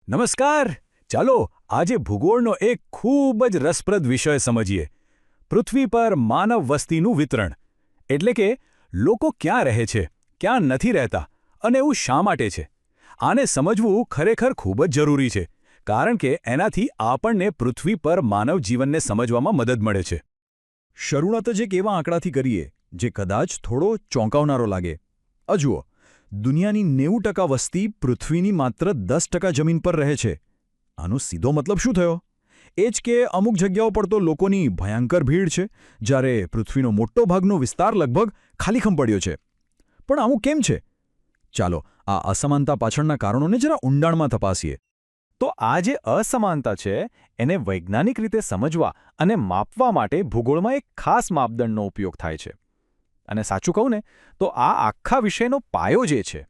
નમસ્કાર. ચાલો આજે ભૂગોળનો એક ખૂબ જ રસપ્રદ વિષય સમજીએ. પૃથ્વી પર માનવ વસ્તીનું વિતરણ. એટલે કે લોકો ક્યાં રહે છે, ક્યાં નથી રહેતા અને એવું શા માટે છે. આને સમજવું ખરેખર ખૂબ જ જરૂરી છે, કારણ કે એનાથી આપણને પૃથ્વી પર માનવ જીવનને સમજવામાં મદદ મળે છે. શરૂઆત જ એક એવા આંકડાથી કરીએ જે કદાચ થોડો ચોંકાવનારો લાગે. આ જુઓ, દુનિયાની 90% વસ્તી પૃથ્વીની માત્ર 10% જમીન પર રહે છે. આનો સીધો મતલબ શું થયો? એ જ કે અમુક જગ્યાઓ પર તો લોકોની ભયંકર ભીડ છે, જ્યારે પૃથ્વીનો મોટો ભાગનો વિસ્તાર લગભગ ખાલીખમ પડ્યો છે. પણ આવું કેમ છે? ચાલો આ અસમાનતા પાછળના કારણોને જરા ઊંડાણમાં તપાસીએ. તો આ જે અસમાનતા છે એને વૈજ્ઞાનિક રીતે સમજવા અને માપવા માટે ભૂગોળમાં એક ખાસ માપદંડનો ઉપયોગ થાય છે. અને સાચું કહું ને તો આ આખા વિષયનો પાયો જે છે,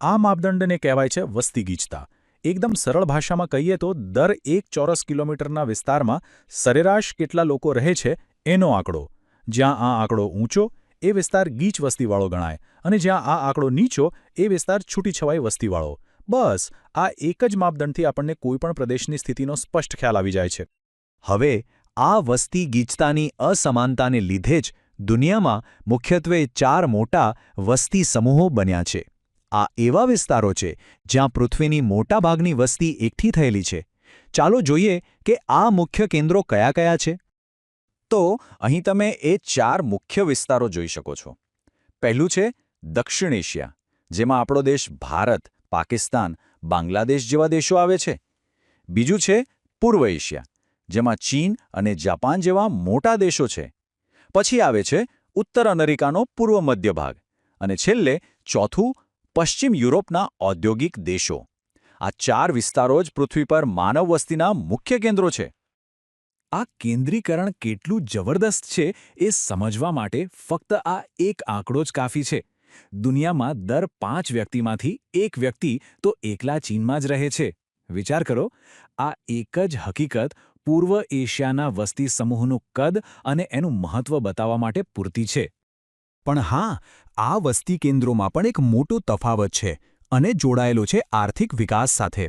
આ માપદંડને કહેવાય છે વસ્તી ગીચતા. એકદમ સરળ ભાષામાં કહીએ તો દર 1 ચોરસ કિલોમીટરના વિસ્તારમાં સરેરાશ કેટલા લોકો રહે છે એનો આંકડો. જ્યાં આ આંકડો ઊંચો એ વિસ્તાર ગીચ વસ્તીવાળો ગણાય અને જ્યાં આ આંકડો નીચો એ વિસ્તાર છૂટીછવાઈ વસ્તીવાળો. બસ આ એક જ માપદંડથી આપણને કોઈપણ પ્રદેશની સ્થિતિનો સ્પષ્ટ ખ્યાલ આવી જાય છે. હવે આ વસ્તી ગીચતાની અસમાનતાને લીધે જ દુનિયામાં મુખ્યત્વે 4 મોટા વસ્તી સમૂહો બન્યા છે. આ એવા વિસ્તારો છે જ્યાં પૃથ્વીની મોટાભાગની વસ્તી એકઠી થયેલી છે. ચાલો જોઈએ કે આ મુખ્ય કેન્દ્રો કયા કયા છે. તો અહીં તમે એ 4 મુખ્ય વિસ્તારો જોઈ શકો છો. પહેલું છે દક્ષિણ એશિયા, જેમાં આપણો દેશ ભારત, પાકિસ્તાન, બાંગ્લાદેશ જેવા દેશો આવે છે. બીજું છે પૂર્વ એશિયા, જેમાં ચીન અને જાપાન જેવા મોટા દેશો છે. પછી આવે છે ઉત્તર અમેરિકાનો પૂર્વ મધ્ય ભાગ અને છેલ્લે ચોથું પશ્ચિમ યુરોપના ઔદ્યોગિક દેશો. આ 4 વિસ્તારો જ પૃથ્વી પર માનવ વસ્તીના મુખ્ય કેન્દ્રો છે. આ કેન્દ્રીકરણ કેટલું જબરદસ્ત છે એ સમજવા માટે ફક્ત આ એક આંકડો જ કાફી છે. દુનિયામાં દર 5 વ્યક્તિમાંથી 1 વ્યક્તિ તો એકલા ચીનમાં જ રહે છે. વિચાર કરો, આ એક જ હકીકત પૂર્વ એશિયાના વસ્તી સમૂહનું કદ અને એનું મહત્ત્વ બતાવવા માટે પૂરતી છે. પણ હા, આ વસ્તી કેન્દ્રોમાં પણ એક મોટો તફાવત છે અને જોડાયેલો છે આર્થિક વિકાસ સાથે.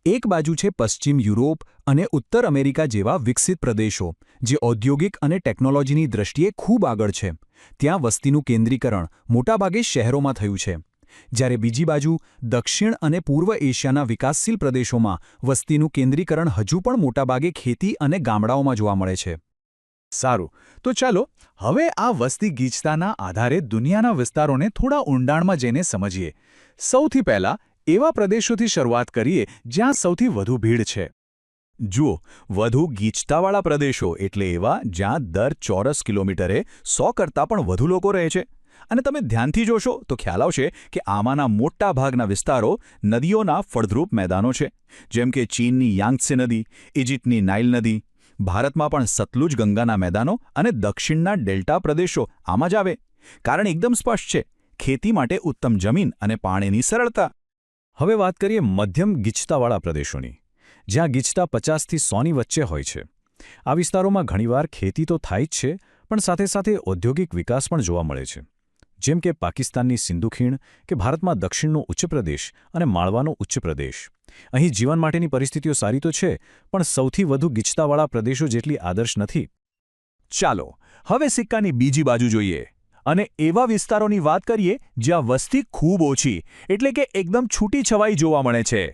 એક બાજુ છે પશ્ચિમ યુરોપ અને ઉત્તર અમેરિકા જેવા વિકસિત પ્રદેશો, જે ઔદ્યોગિક અને ટેકનોલોજીની દ્રષ્ટિએ ખૂબ આગળ છે. ત્યાં વસ્તીનું કેન્દ્રીકરણ મોટાભાગે શહેરોમાં થયું છે. જ્યારે બીજી બાજુ દક્ષિણ અને પૂર્વ એશિયાના વિકાસશીલ પ્રદેશોમાં વસ્તીનું કેન્દ્રીકરણ હજુ પણ મોટાભાગે ખેતી અને ગામડાઓમાં જોવા મળે છે. સારું, તો ચાલો હવે આ વસ્તી ગીચતાના આધારે દુનિયાના વિસ્તારોને થોડા ઊંડાણમાં જઈને સમજીએ. સૌથી પહેલાં એવા પ્રદેશોથી શરૂઆત કરીએ જ્યાં સૌથી વધુ ભીડ છે. જુઓ, વધુ ગીચતાવાળા પ્રદેશો એટલે એવા જ્યાં દર ચોરસ કિલોમીટરે 100 કરતાં પણ વધુ લોકો રહે છે. અને તમે ધ્યાનથી જોશો તો ખ્યાલ આવશે કે આમાંના મોટા ભાગના વિસ્તારો નદીઓના ફળદ્રુપ મેદાનો છે. જેમ કે ચીનની યાંગત્સે નદી, ઇજિપ્તની નાઇલ નદી, ભારતમાં પણ સતલુજ ગંગાના મેદાનો અને દક્ષિણના ડેલ્ટા પ્રદેશો આમાં જ આવે. કારણ એકદમ સ્પષ્ટ છે, ખેતી માટે ઉત્તમ જમીન અને પાણીની સરળતા. હવે વાત કરીએ મધ્યમ ગીચતાવાળા પ્રદેશોની, જ્યાં ગીચતા 50થી 100ની વચ્ચે હોય છે. આ વિસ્તારોમાં ઘણીવાર ખેતી તો થાય જ છે, પણ સાથે સાથે ઔદ્યોગિક વિકાસ પણ જોવા મળે છે. જેમ કે પાકિસ્તાનની સિંધુ ખીણ કે ભારતમાં દક્ષિણનો ઉચ્ચ પ્રદેશ અને માળવાનો ઉચ્ચ પ્રદેશ. અહીં જીવન માટેની પરિસ્થિતિઓ સારી તો છે, પણ સૌથી વધુ ગીચતાવાળા પ્રદેશો જેટલી આદર્શ નથી. ચાલો હવે સિક્કાની બીજી બાજુ જોઈએ અને એવા વિસ્તારોની વાત કરીએ જ્યાં વસ્તી ખૂબ ઓછી એટલે કે એકદમ છૂટીછવાઈ જોવા મળે છે.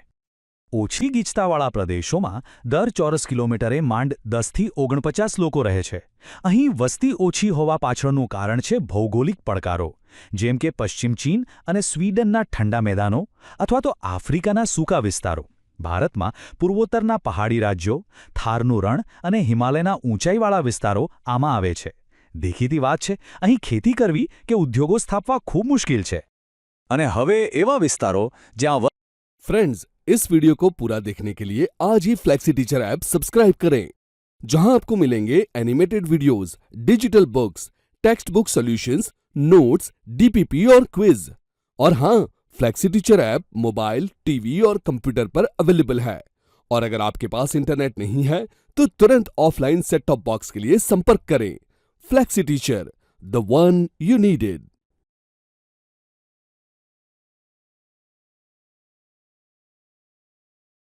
ઓછી ગીચતાવાળા પ્રદેશોમાં દર ચોરસ કિલોમીટરે માંડ 10થી 49 લોકો રહે છે. અહીં વસ્તી ઓછી હોવા પાછળનું કારણ છે ભૌગોલિક પડકારો, જેમ કે પશ્ચિમ ચીન અને સ્વીડનના ઠંડા મેદાનો અથવા તો આફ્રિકાના સૂકા વિસ્તારો. ભારતમાં પૂર્વોત્તરના પહાડી રાજ્યો, થારનું રણ અને હિમાલયના ઊંચાઈવાળા વિસ્તારો આમાં આવે છે. દેખીતી વાત છે, અહીં ખેતી કરવી કે ઉદ્યોગો સ્થાપવા ખૂબ મુશ્કેલ છે. અને હવે એવા વિસ્તારો જ્યાં फ्रेंड्स, इस वीडियो को पूरा देखने के लिए आज ही फ्लेक्सी टीचर ऐप सब्सक्राइब करें, जहां आपको मिलेंगे animated videos, digital books, text book solutions, notes, DPP और क्विज. और हाँ, flexi teacher app mobile, TV और कंप्यूटर पर अवेलेबल है. और अगर आपके पास इंटरनेट नहीं है तो तुरंत ऑफलाइन सेट टॉप बॉक्स के लिए संपर्क करें. Flexi teacher, the one you needed.